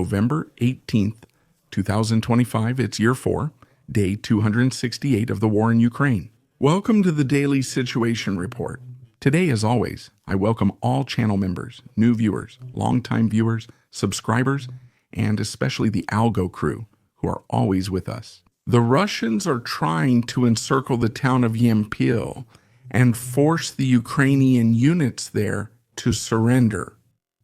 November 18th, 2025. It's year 4, day 268 of the war in Ukraine. Welcome to the Daily Situation Report. Today, as always, I welcome all channel members, new viewers, longtime viewers, subscribers, and especially the Algo crew, who are always with us. The Russians are trying to encircle the town of Yampil and force the Ukrainian units there to surrender.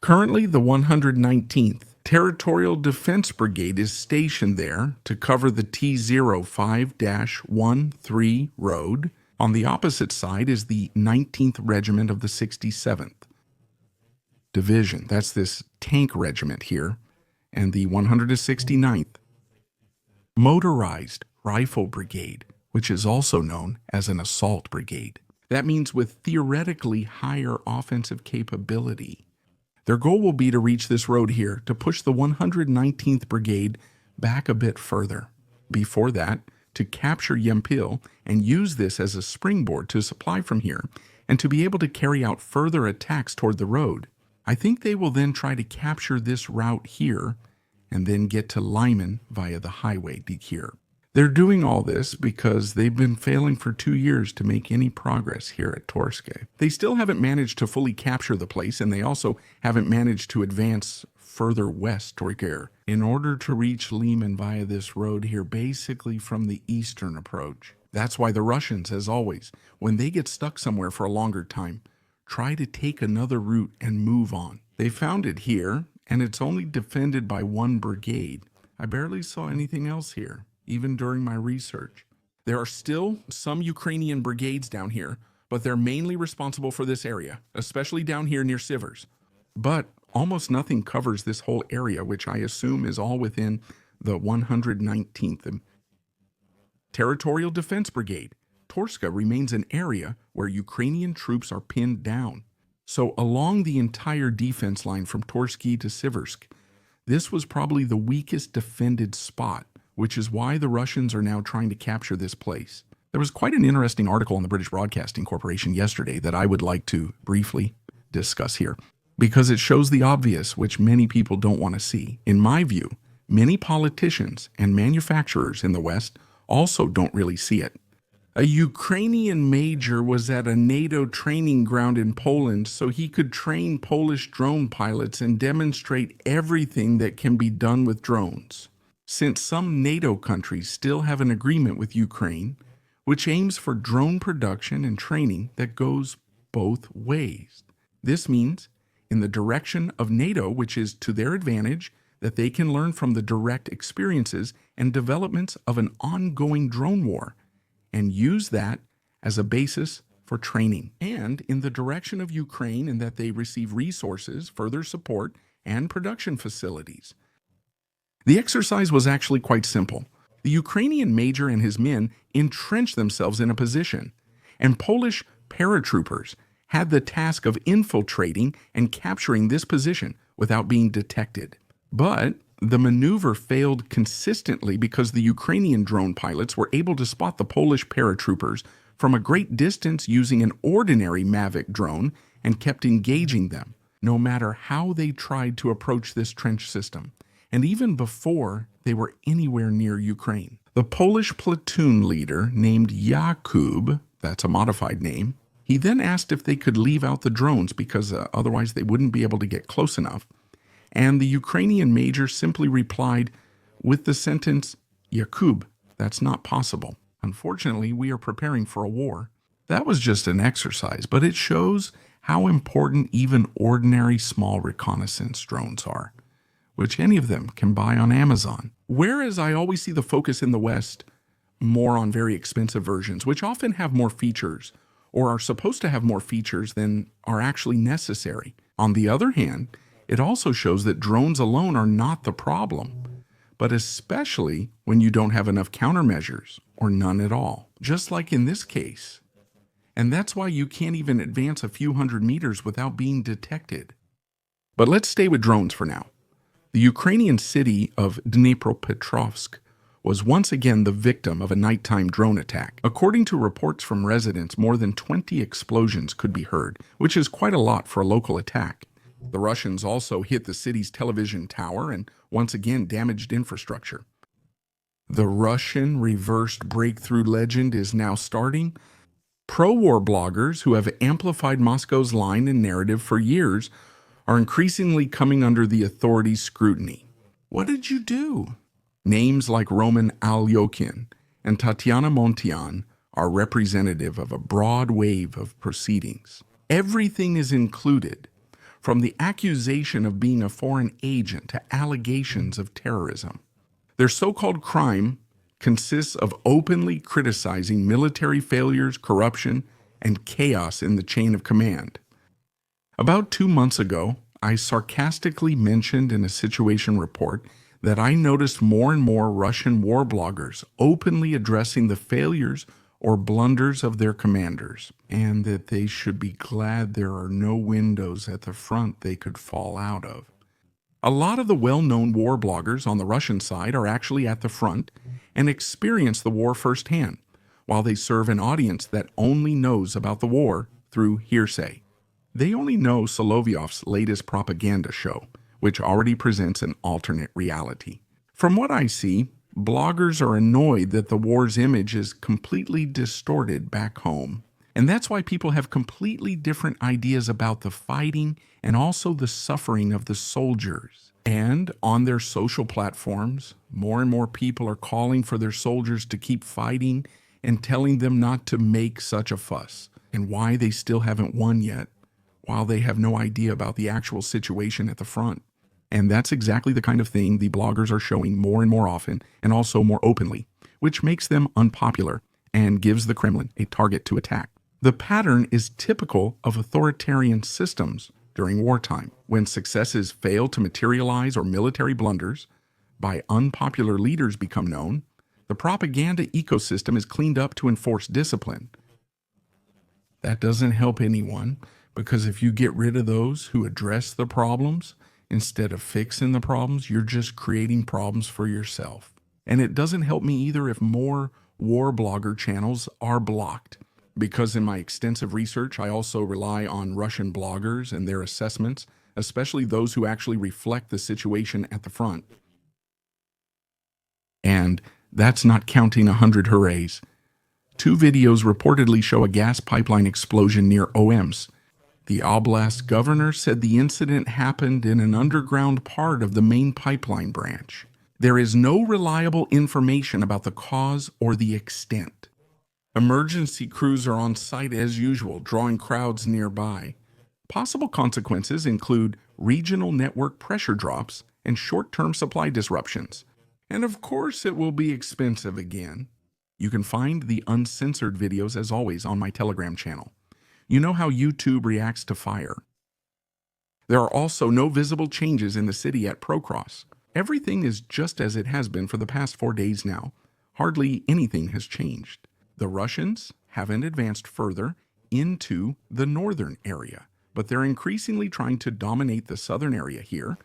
Currently, the 119th Territorial Defense Brigade is stationed there to cover the T05-13 road. On the opposite side is the 19th Regiment of the 67th Division. That's this tank regiment here. And the 169th Motorized Rifle Brigade, which is also known as an assault brigade. That means with theoretically higher offensive capability. Their goal will be to reach this road here to push the 119th Brigade back a bit further. Before that, to capture Yampil and use this as a springboard to supply from here and to be able to carry out further attacks toward the road. I think they will then try to capture this route here and then get to Lyman via the highway to here. They're doing all this because they've been failing for 2 years to make any progress here at Torske. They still haven't managed to fully capture the place, and they also haven't managed to advance further west toward here in order to reach Lyman via this road here, basically from the eastern approach. That's why the Russians, as always, when they get stuck somewhere for a longer time, try to take another route and move on. They found it here, and it's only defended by one brigade. I barely saw anything else here, even during my research. There are still some Ukrainian brigades down here, but they're mainly responsible for this area, especially down here near Sivers. But almost nothing covers this whole area, which I assume is all within the 119th Territorial Defense Brigade. Torske remains an area where Ukrainian troops are pinned down. So along the entire defense line from Torske to Siversk, this was probably the weakest defended spot, which is why the Russians are now trying to capture this place. There was quite an interesting article on the British Broadcasting Corporation yesterday that I would like to briefly discuss here, because it shows the obvious, which many people don't want to see. In my view, many politicians and manufacturers in the West also don't really see it. A Ukrainian major was at a NATO training ground in Poland so he could train Polish drone pilots and demonstrate everything that can be done with drones. Since some NATO countries still have an agreement with Ukraine, which aims for drone production and training that goes both ways. This means in the direction of NATO, which is to their advantage, that they can learn from the direct experiences and developments of an ongoing drone war and use that as a basis for training. And in the direction of Ukraine, in that they receive resources, further support, and production facilities. The exercise was actually quite simple. The Ukrainian major and his men entrenched themselves in a position, and Polish paratroopers had the task of infiltrating and capturing this position without being detected. But the maneuver failed consistently because the Ukrainian drone pilots were able to spot the Polish paratroopers from a great distance using an ordinary Mavic drone and kept engaging them, no matter how they tried to approach this trench system, and even before they were anywhere near Ukraine. The Polish platoon leader, named Jakub, that's a modified name, he then asked if they could leave out the drones because otherwise they wouldn't be able to get close enough. And the Ukrainian major simply replied with the sentence, "Jakub, that's not possible. Unfortunately, we are preparing for a war." That was just an exercise, but it shows how important even ordinary small reconnaissance drones are, which any of them can buy on Amazon. Whereas I always see the focus in the West more on very expensive versions, which often have more features or are supposed to have more features than are actually necessary. On the other hand, it also shows that drones alone are not the problem, but especially when you don't have enough countermeasures or none at all, just like in this case. And that's why you can't even advance a few hundred meters without being detected. But let's stay with drones for now. The Ukrainian city of Dnipropetrovsk was once again the victim of a nighttime drone attack. According to reports from residents, more than 20 explosions could be heard, which is quite a lot for a local attack. The Russians also hit the city's television tower and once again damaged infrastructure. The Russian reversed breakthrough legend is now starting. Pro-war bloggers who have amplified Moscow's line and narrative for years are increasingly coming under the authorities' scrutiny. What did you do? Names like Roman Alyokhin and Tatiana Montian are representative of a broad wave of proceedings. Everything is included, from the accusation of being a foreign agent to allegations of terrorism. Their so-called crime consists of openly criticizing military failures, corruption, and chaos in the chain of command. About 2 months ago, I sarcastically mentioned in a situation report that I noticed more and more Russian war bloggers openly addressing the failures or blunders of their commanders, and that they should be glad there are no windows at the front they could fall out of. A lot of the well-known war bloggers on the Russian side are actually at the front and experience the war firsthand, while they serve an audience that only knows about the war through hearsay. They only know Solovyov's latest propaganda show, which already presents an alternate reality. From what I see, bloggers are annoyed that the war's image is completely distorted back home. And that's why people have completely different ideas about the fighting and also the suffering of the soldiers. And on their social platforms, more and more people are calling for their soldiers to keep fighting and telling them not to make such a fuss, and why they still haven't won yet, while they have no idea about the actual situation at the front. And that's exactly the kind of thing the bloggers are showing more and more often, and also more openly, which makes them unpopular and gives the Kremlin a target to attack. The pattern is typical of authoritarian systems during wartime. When successes fail to materialize or military blunders by unpopular leaders become known, the propaganda ecosystem is cleaned up to enforce discipline. That doesn't help anyone, because if you get rid of those who address the problems instead of fixing the problems, you're just creating problems for yourself. And it doesn't help me either if more war blogger channels are blocked, because in my extensive research, I also rely on Russian bloggers and their assessments, especially those who actually reflect the situation at the front. And that's not counting 100 hoorays. 2 videos reportedly show a gas pipeline explosion near Omsk. The oblast governor said the incident happened in an underground part of the main pipeline branch. There is no reliable information about the cause or the extent. Emergency crews are on site as usual, drawing crowds nearby. Possible consequences include regional network pressure drops and short-term supply disruptions. And of course, it will be expensive again. You can find the uncensored videos, as always, on my Telegram channel. You know how YouTube reacts to fire. There are also no visible changes in the city at ProKross. Everything is just as it has been for the past 4 days now. Hardly anything has changed. The Russians haven't advanced further into the northern area, but they're increasingly trying to dominate the southern area here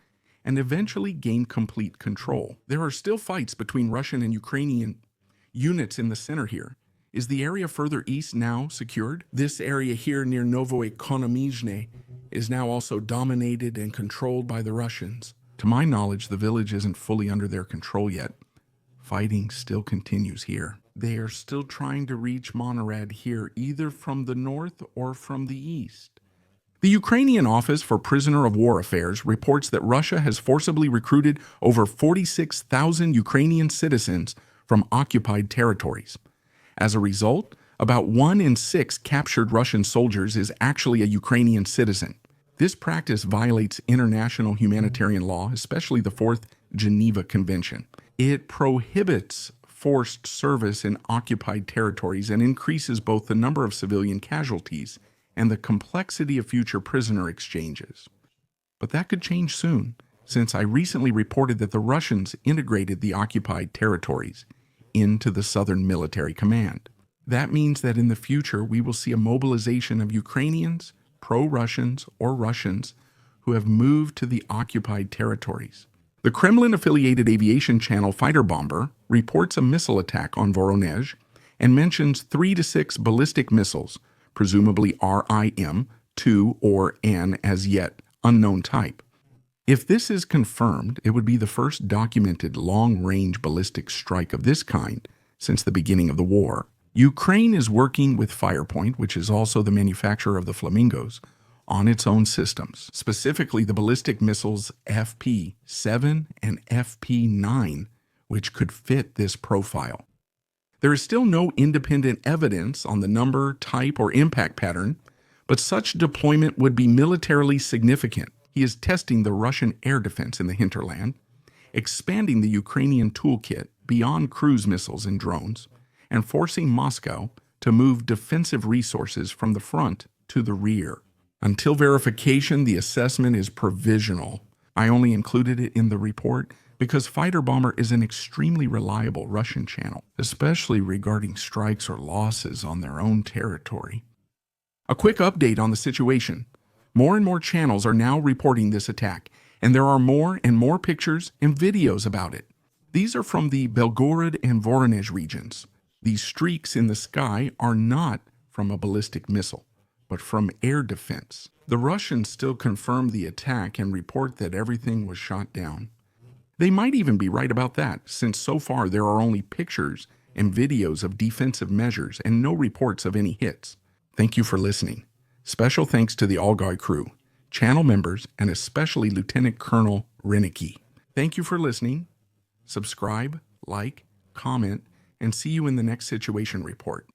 and eventually gain complete control. There are still fights between Russian and Ukrainian units in the center here. Is the area further east now secured? This area here near Novoekonomizhne is now also dominated and controlled by the Russians. To my knowledge, the village isn't fully under their control yet. Fighting still continues here. They are still trying to reach Monorad here, either from the north or from the east. The Ukrainian Office for Prisoner of War Affairs reports that Russia has forcibly recruited over 46,000 Ukrainian citizens from occupied territories. As a result, about 1 in 6 captured Russian soldiers is actually a Ukrainian citizen. This practice violates international humanitarian law, especially the 4th Geneva Convention. It prohibits forced service in occupied territories and increases both the number of civilian casualties and the complexity of future prisoner exchanges. But that could change soon, since I recently reported that the Russians integrated the occupied territories into the Southern Military Command. That means that in the future we will see a mobilization of Ukrainians, pro-Russians, or Russians who have moved to the occupied territories. The Kremlin-affiliated aviation channel Fighter Bomber reports a missile attack on Voronezh and mentions 3 to 6 ballistic missiles, presumably RIM-2 or N as yet unknown type. If this is confirmed, it would be the first documented long-range ballistic strike of this kind since the beginning of the war. Ukraine is working with Firepoint, which is also the manufacturer of the Flamingos, on its own systems, specifically the ballistic missiles FP-7 and FP-9, which could fit this profile. There is still no independent evidence on the number, type, or impact pattern, but such deployment would be militarily significant. He is testing the Russian air defense in the hinterland, expanding the Ukrainian toolkit beyond cruise missiles and drones, and forcing Moscow to move defensive resources from the front to the rear. Until verification, the assessment is provisional. I only included it in the report because fighter bomber is an extremely reliable Russian channel, especially regarding strikes or losses on their own territory. A quick update on the situation. More and more channels are now reporting this attack, and there are more and more pictures and videos about it. These are from the Belgorod and Voronezh regions. These streaks in the sky are not from a ballistic missile, but from air defense. The Russians still confirm the attack and report that everything was shot down. They might even be right about that, since so far there are only pictures and videos of defensive measures and no reports of any hits. Thank you for listening. Special thanks to the Allgäu crew, channel members, and especially Lieutenant Colonel Renicky. Thank you for listening. Subscribe, like, comment, and see you in the next situation report.